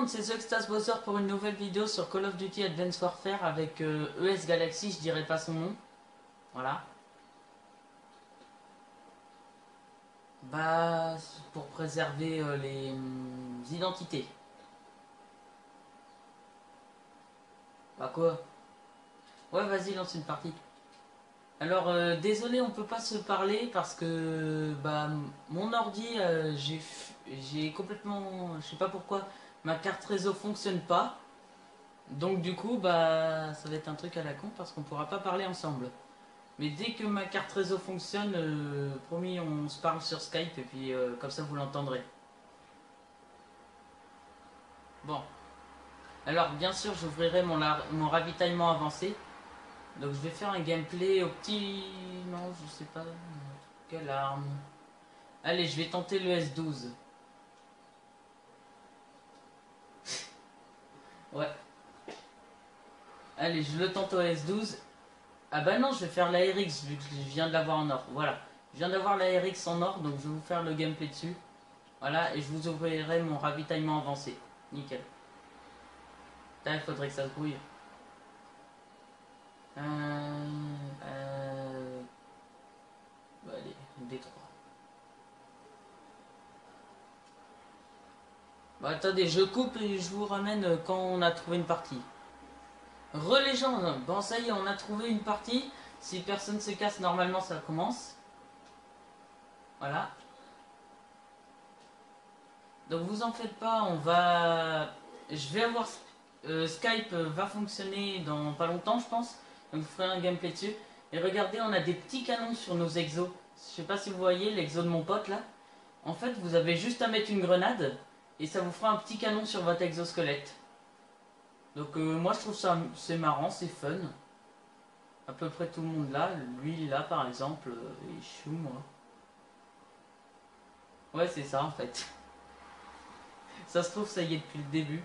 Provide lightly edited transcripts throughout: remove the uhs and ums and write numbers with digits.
monde, c'est Zuxtas Bowser pour une nouvelle vidéo sur Call of Duty Advanced Warfare avec ES Galaxy, je dirais pas son nom. Voilà. Bah, pour préserver les identités. Bah quoi? Ouais, vas-y, lance une partie. Alors, désolé, on peut pas se parler parce que bah mon ordi, j'ai complètement, je sais pas pourquoi, ma carte réseau fonctionne pas. Donc du coup, bah ça va être un truc à la con parce qu'on pourra pas parler ensemble. Mais dès que ma carte réseau fonctionne, promis, on se parle sur Skype et puis comme ça vous l'entendrez. Bon, alors bien sûr, j'ouvrirai mon ravitaillement avancé. Donc je vais faire un gameplay au petit... Non, je sais pas. Quelle arme? Allez, je vais tenter le S12. Ouais. Allez, je le tente au S12. Ah bah non, je vais faire la RX vu que je viens de l'avoir en or. Voilà. Je viens d'avoir la RX en or, donc je vais vous faire le gameplay dessus. Voilà, et je vous ouvrirai mon ravitaillement avancé. Nickel. Là, il faudrait que ça se brouille. Bah, allez, D3. Bah attendez, je coupe et je vous ramène quand on a trouvé une partie. Relégende, bon ça y est, on a trouvé une partie. Si personne se casse, normalement ça commence. Voilà. Donc vous en faites pas, on va... Je vais avoir... Skype va fonctionner dans pas longtemps, je pense. Donc je ferai un gameplay dessus. Et regardez, on a des petits canons sur nos exos. Je sais pas si vous voyez l'exo de mon pote là. En fait, vous avez juste à mettre une grenade et ça vous fera un petit canon sur votre exosquelette. Donc moi je trouve ça c'est marrant, c'est fun. À peu près tout le monde là. Lui là par exemple, il chou moi. Ouais c'est ça en fait. Ça se trouve ça y est depuis le début.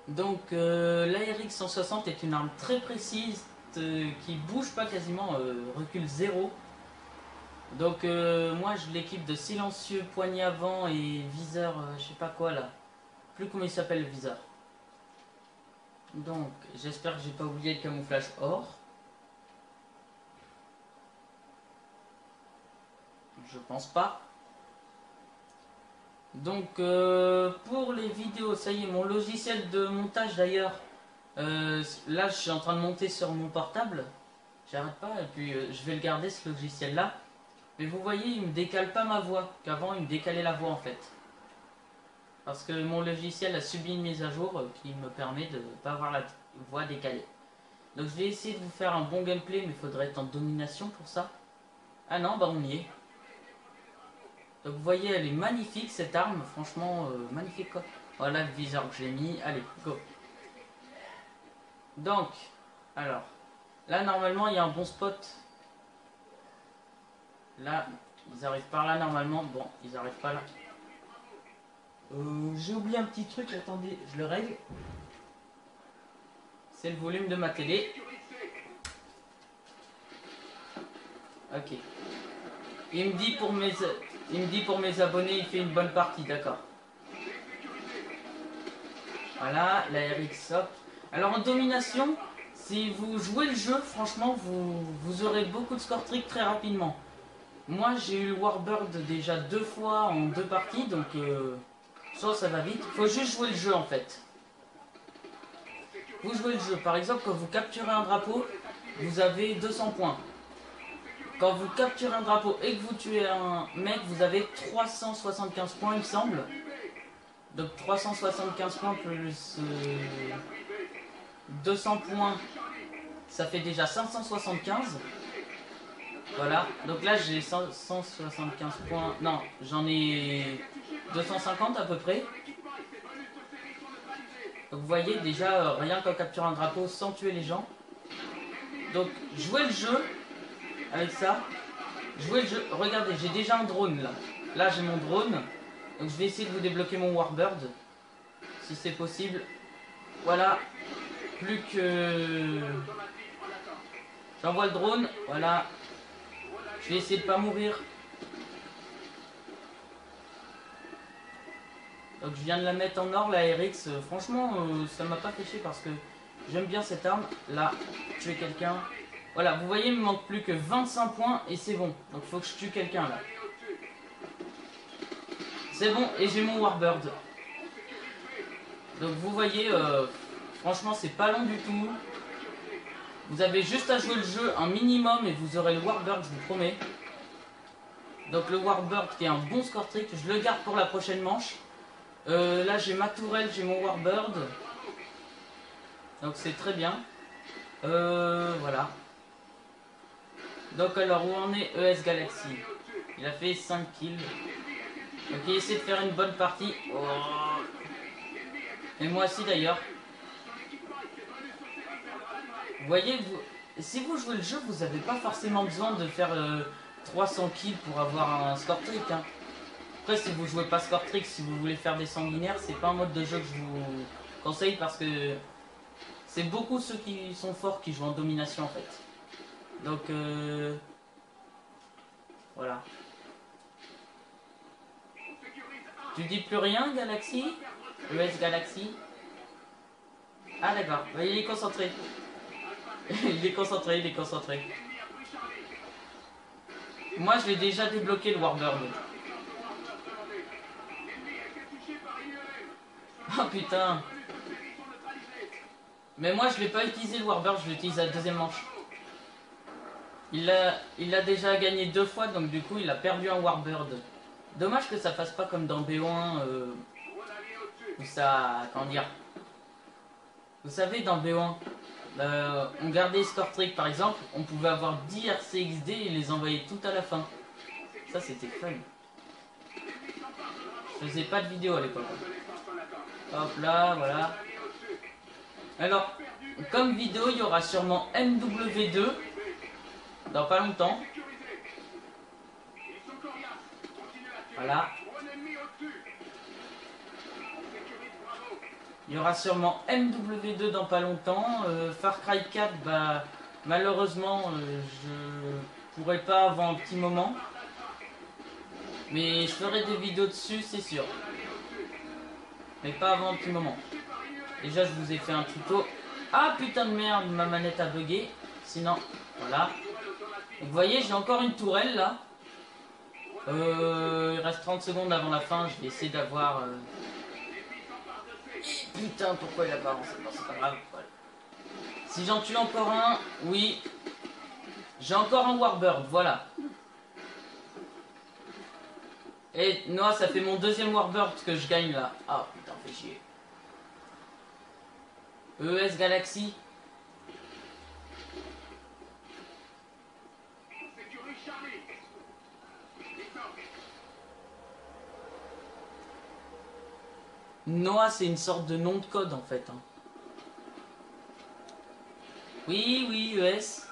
Donc l'ARX 160 est une arme très précise qui bouge pas quasiment, recule 0. Donc moi je l'équipe de silencieux, poignée avant et viseur, je sais pas quoi là. Plus comment il s'appelle le viseur. Donc j'espère que j'ai pas oublié le camouflage or. Je pense pas. Donc pour les vidéos, ça y est, mon logiciel de montage d'ailleurs, là je suis en train de monter sur mon portable, j'arrête pas et puis je vais le garder ce logiciel là. Mais vous voyez, il me décale pas ma voix, qu'avant il me décalait la voix en fait. Parce que mon logiciel a subi une mise à jour qui me permet de ne pas avoir la voix décalée. Donc je vais essayer de vous faire un bon gameplay, mais il faudrait être en domination pour ça. Ah non, bah on y est. Donc vous voyez, elle est magnifique cette arme, franchement magnifique quoi. Voilà le viseur que j'ai mis, allez, go. Donc, alors, là normalement il y a un bon spot. Là, ils arrivent par là normalement, bon, ils arrivent pas là. J'ai oublié un petit truc, attendez, je le règle. C'est le volume de ma télé. Ok. Il me dit pour mes abonnés, il fait une bonne partie, d'accord. Voilà, la RX hop. Alors en domination, si vous jouez le jeu, franchement, vous aurez beaucoup de score trick très rapidement. Moi, j'ai eu le Warbird déjà 2 fois en 2 parties, donc ça va vite. Faut juste jouer le jeu en fait. Vous jouez le jeu. Par exemple, quand vous capturez un drapeau, vous avez 200 points. Quand vous capturez un drapeau et que vous tuez un mec, vous avez 375 points, il me semble. Donc 375 points plus 200 points, ça fait déjà 575. Voilà, donc là j'ai 175 points. Non, j'en ai 250 à peu près. Donc vous voyez déjà, rien qu'en capturant un drapeau sans tuer les gens. Donc jouez le jeu avec ça. Jouez le jeu. Regardez, j'ai déjà un drone là. Là j'ai mon drone. Donc je vais essayer de vous débloquer mon Warbird. Si c'est possible. Voilà. Plus que... J'envoie le drone. Voilà. Je vais essayer de pas mourir. Donc je viens de la mettre en or, la RX. Franchement, ça m'a pas fait chier parce que j'aime bien cette arme. Là, tuer quelqu'un. Voilà, vous voyez, il me manque plus que 25 points et c'est bon. Donc faut que je tue quelqu'un là. C'est bon, et j'ai mon Warbird. Donc vous voyez, franchement c'est pas long du tout. Vous avez juste à jouer le jeu un minimum et vous aurez le Warbird, je vous promets. Donc le Warbird qui est un bon score trick, je le garde pour la prochaine manche. Là j'ai ma tourelle, j'ai mon Warbird. Donc c'est très bien. Voilà. Donc alors où en est ES Galaxy? Il a fait 5 kills. Donc il essaie de faire une bonne partie. Oh. Et moi aussi d'ailleurs. Vous voyez, si vous jouez le jeu, vous n'avez pas forcément besoin de faire 300 kills pour avoir un score trick. Hein. Après, si vous jouez pas score trick, si vous voulez faire des sanguinaires, c'est pas un mode de jeu que je vous conseille parce que c'est beaucoup ceux qui sont forts qui jouent en domination en fait. Donc voilà. Tu dis plus rien, Galaxy? ES Galaxy? Ah d'accord, il est concentré. Il est concentré, il est concentré. Moi je l'ai déjà débloqué le Warbird. Oh putain. Mais moi je l'ai pas utilisé le Warbird, je l'utilise à la deuxième manche. Il a déjà gagné 2 fois, donc du coup il a perdu un Warbird. Dommage que ça fasse pas comme dans BO1 où ça... Comment dire? Vous savez, dans BO1, on gardait Score Trick par exemple, on pouvait avoir 10 RCXD et les envoyer tout à la fin. Ça c'était fun. Je faisais pas de vidéo à l'époque. Hop là, voilà. Alors, comme vidéo, il y aura sûrement MW2 dans pas longtemps. Voilà. Il y aura sûrement MW2 dans pas longtemps. Far Cry 4, bah, malheureusement, je pourrai pas avant un petit moment. Mais je ferai des vidéos dessus, c'est sûr. Mais pas avant un petit moment. Déjà, je vous ai fait un tuto. Ah putain de merde, ma manette a bugué. Sinon, voilà. Donc, vous voyez, j'ai encore une tourelle là. Il reste 30 secondes avant la fin. Je vais essayer d'avoir... Putain, pourquoi il a pas avancé? Non, c'est pas grave. Voilà. Si j'en tue encore un, oui. J'ai encore un Warbird, voilà. Et Noah, ça fait mon deuxième Warbird que je gagne là. Ah putain, fait chier. ES Galaxy. Noah, c'est une sorte de nom de code en fait. Hein. Oui, oui, ES.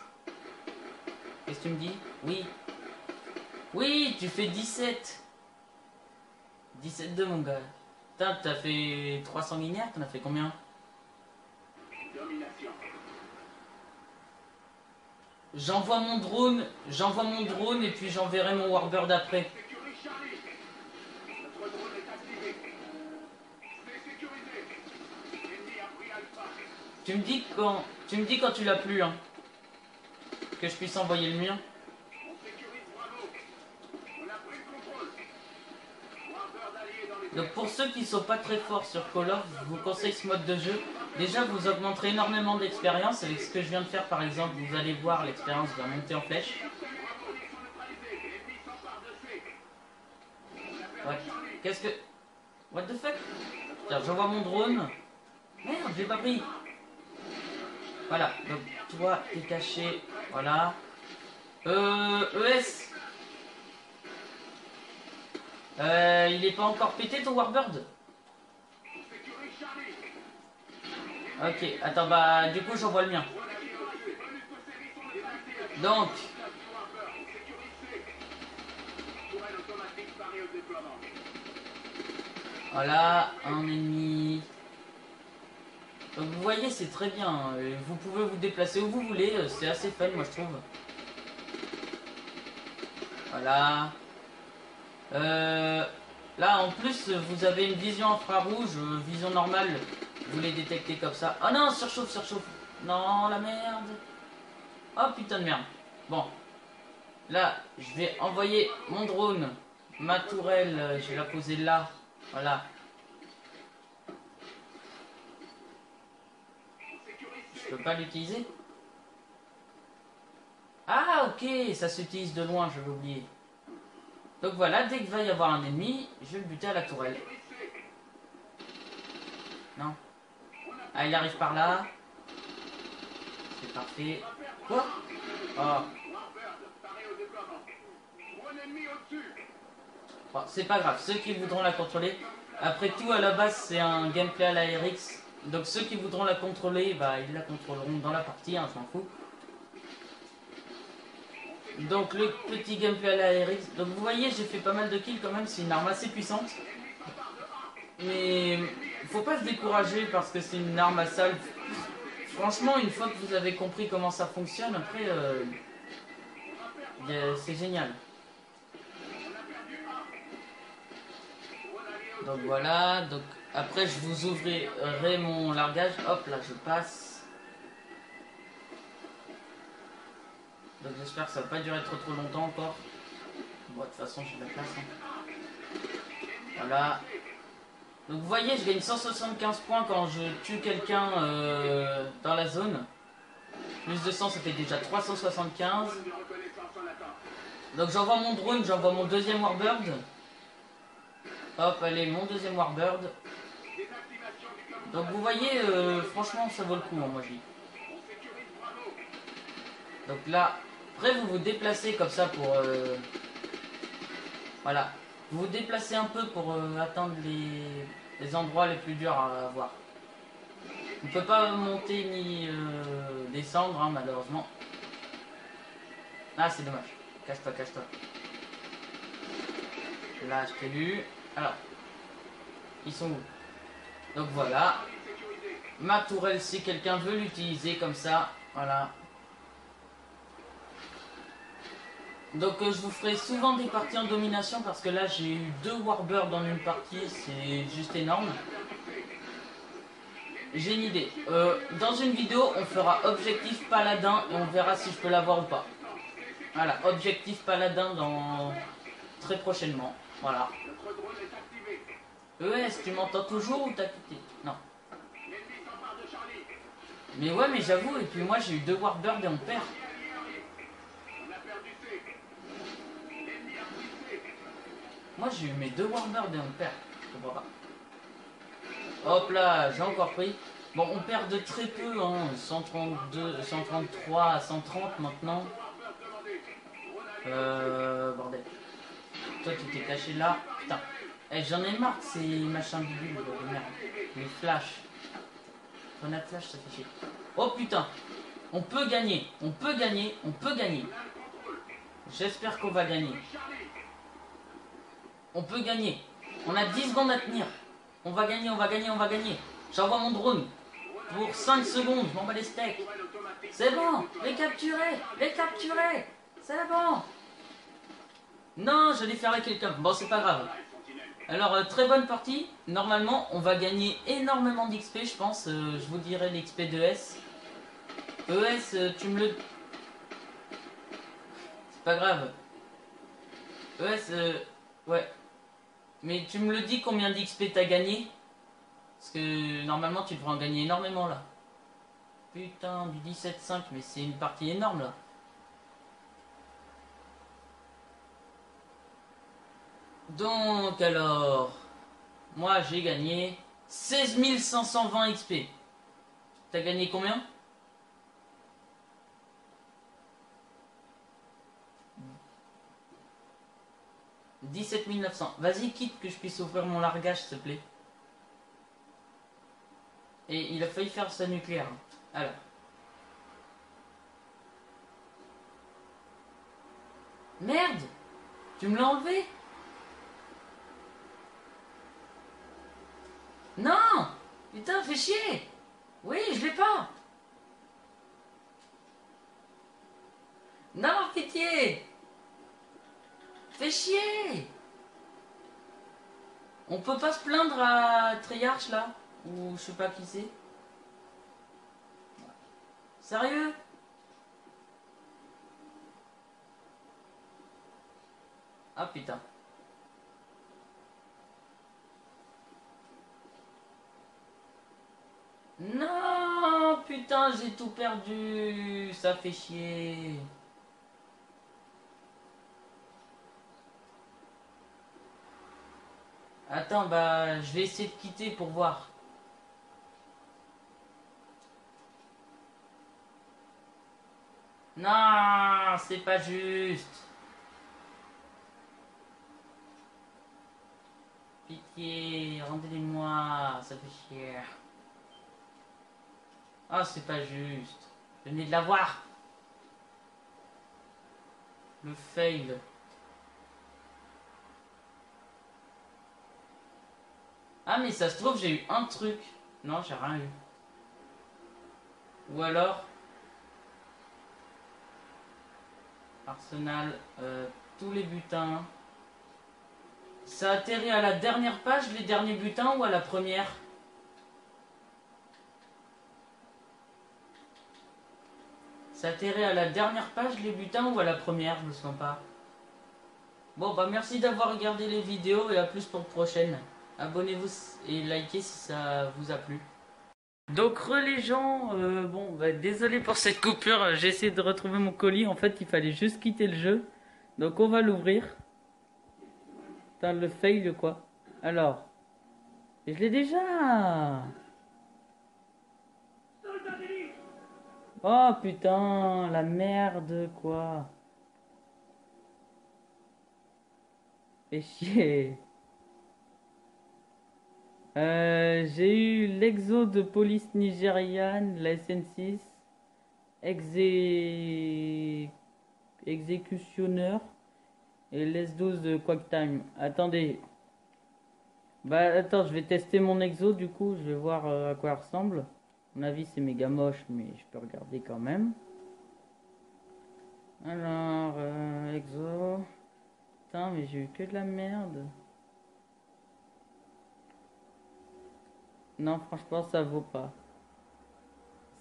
Qu'est-ce que tu me dis? Oui. Oui, tu fais 17. 17-2 mon gars. Putain, t'as fait 300 linéaires, t'en as fait combien? J'envoie mon drone et puis j'enverrai mon Warbird après. Tu me dis quand tu l'as plus, hein. Que je puisse envoyer le mien. Donc pour ceux qui sont pas très forts sur Call of, je vous conseille ce mode de jeu. Déjà vous augmenterez énormément d'expérience avec ce que je viens de faire par exemple. Vous allez voir, l'expérience va monter en flèche. Ouais. Qu'est-ce que... What the fuck? Tiens, j'envoie mon drone. Merde, j'ai pas pris. Voilà, donc toi t'es caché. Voilà. ES. Il est pas encore pété ton Warbird? Ok, attends, bah du coup j'envoie le mien. Donc. Voilà, un ennemi. Donc vous voyez, c'est très bien. Vous pouvez vous déplacer où vous voulez, c'est assez fun moi je trouve. Voilà. Là, en plus, vous avez une vision infrarouge, vision normale. Vous les détectez comme ça. Oh non, surchauffe, surchauffe. Non, la merde. Oh putain de merde. Bon. Là, je vais envoyer mon drone. Ma tourelle, je vais la poser là. Voilà. Je peux pas l'utiliser. Ah, ok, ça s'utilise de loin, je l'ai oublié. Donc voilà, dès qu'il va y avoir un ennemi, je vais le buter à la tourelle. Non. Ah, il arrive par là. C'est parfait. Quoi? Oh. Bon, c'est pas grave, ceux qui voudront la contrôler. Après tout, à la base, c'est un gameplay à la RX. Donc ceux qui voudront la contrôler, bah, ils la contrôleront dans la partie, hein, je m'en fous. Donc le petit gameplay à la RX. Donc vous voyez, j'ai fait pas mal de kills quand même, c'est une arme assez puissante. Mais faut pas se décourager parce que c'est une arme à salve. Franchement, une fois que vous avez compris comment ça fonctionne, après, c'est génial. Donc voilà, donc après je vous ouvrirai mon largage. Hop, là je passe. Donc j'espère que ça va pas durer trop longtemps encore. Bon, de toute façon j'ai de la place. Hein. Voilà. Donc vous voyez, je gagne 175 points quand je tue quelqu'un dans la zone. Plus de 100, ça fait déjà 375. Donc j'envoie mon drone, j'envoie mon deuxième Warbird. Hop, allez, mon deuxième Warbird. Donc vous voyez, franchement, ça vaut le coup, hein, moi je dis. Donc là, après vous vous déplacez comme ça pour... voilà. Vous vous déplacez un peu pour atteindre les endroits les plus durs à avoir. On ne peut pas monter ni descendre, hein, malheureusement. Ah, c'est dommage. Cache-toi, cache-toi. Là, je t'ai vu. Alors, ils sont où? Donc voilà. Ma tourelle, si quelqu'un veut l'utiliser comme ça, voilà. Donc je vous ferai souvent des parties en domination parce que là j'ai eu 2 Warbirds dans une partie, c'est juste énorme. J'ai une idée. Dans une vidéo, on fera objectif paladin et on verra si je peux l'avoir ou pas. Voilà, objectif paladin dans très prochainement. Voilà. ES, tu m'entends toujours ou t'as quitté? Non. Mais ouais, mais j'avoue, et puis moi j'ai eu 2 Warbirds et on perd. Moi j'ai eu mes 2 Warbirds et on perd. Je comprends pas. Hop là, j'ai encore pris. Bon, on perd de très peu, hein. 132, 133 à 130 maintenant. Bordel. Toi tu t'es caché là. Putain. Eh, j'en ai marre de ces machins bidules de merde. Les flashs. Grenade flash, ça fait chier. Oh putain. On peut gagner. On peut gagner. On peut gagner. J'espère qu'on va gagner. On peut gagner. On a 10 secondes à tenir. On va gagner, on va gagner, on va gagner. J'envoie mon drone. Pour 5 secondes, je m'en bats les steaks. C'est bon, les capturer, les capturer. C'est bon. Non, j'allais faire avec quelqu'un. Bon, c'est pas grave. Alors, très bonne partie. Normalement, on va gagner énormément d'XP, je pense. Je vous dirai l'XP de ES. ES, tu me le... C'est pas grave. ES, ouais. Mais tu me le dis combien d'XP t'as gagné? Parce que normalement tu devrais en gagner énormément là. Putain, du 17,5, mais c'est une partie énorme là. Donc alors, moi j'ai gagné 16 520 XP. T'as gagné combien? « 17 900. Vas-y, quitte que je puisse ouvrir mon largage, s'il te plaît. Et il a failli faire sa nucléaire. Alors. Merde! Tu me l'as enlevé? Non! Putain, fais chier! Oui, je l'ai pas! Non, pitié! Fais chier! On peut pas se plaindre à Treyarch là? Ou je sais pas qui c'est. Sérieux? Ah putain. Non, putain, j'ai tout perdu. Ça fait chier. Attends, bah, je vais essayer de quitter pour voir. Non, c'est pas juste. Pitié, rendez-les-moi, ça fait chier. Ah, c'est pas juste. Je venais de l'avoir. Le fail. Ah, mais ça se trouve, j'ai eu un truc. Non, j'ai rien eu. Ou alors, Arsenal, tous les butins. Ça atterrit à la dernière page, les derniers butins, ou à la première? Ça atterrit à la dernière page, les butins, ou à la première? Je me souviens pas. Bon, bah merci d'avoir regardé les vidéos et à plus pour prochaine. Abonnez-vous et likez si ça vous a plu. Donc les gens, bon, bah, désolé pour cette coupure, j'ai essayé de retrouver mon colis, en fait il fallait juste quitter le jeu. Donc on va l'ouvrir. Putain, le fail quoi. Alors, je l'ai déjà. Oh putain, la merde quoi. Fais chier. J'ai eu l'exo de police nigériane, la SN6, exécutionneur et l'S12 de Quacktime. Attendez. Bah attends, je vais tester mon exo du coup, je vais voir à quoi il ressemble. À mon avis c'est méga moche, mais je peux regarder quand même. Alors, exo. Putain, mais j'ai eu que de la merde. Non, franchement, ça vaut pas.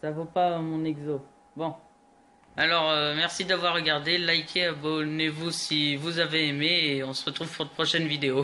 Ça vaut pas mon exo. Bon. Alors, merci d'avoir regardé. Likez, abonnez-vous si vous avez aimé. Et on se retrouve pour de prochaines vidéos.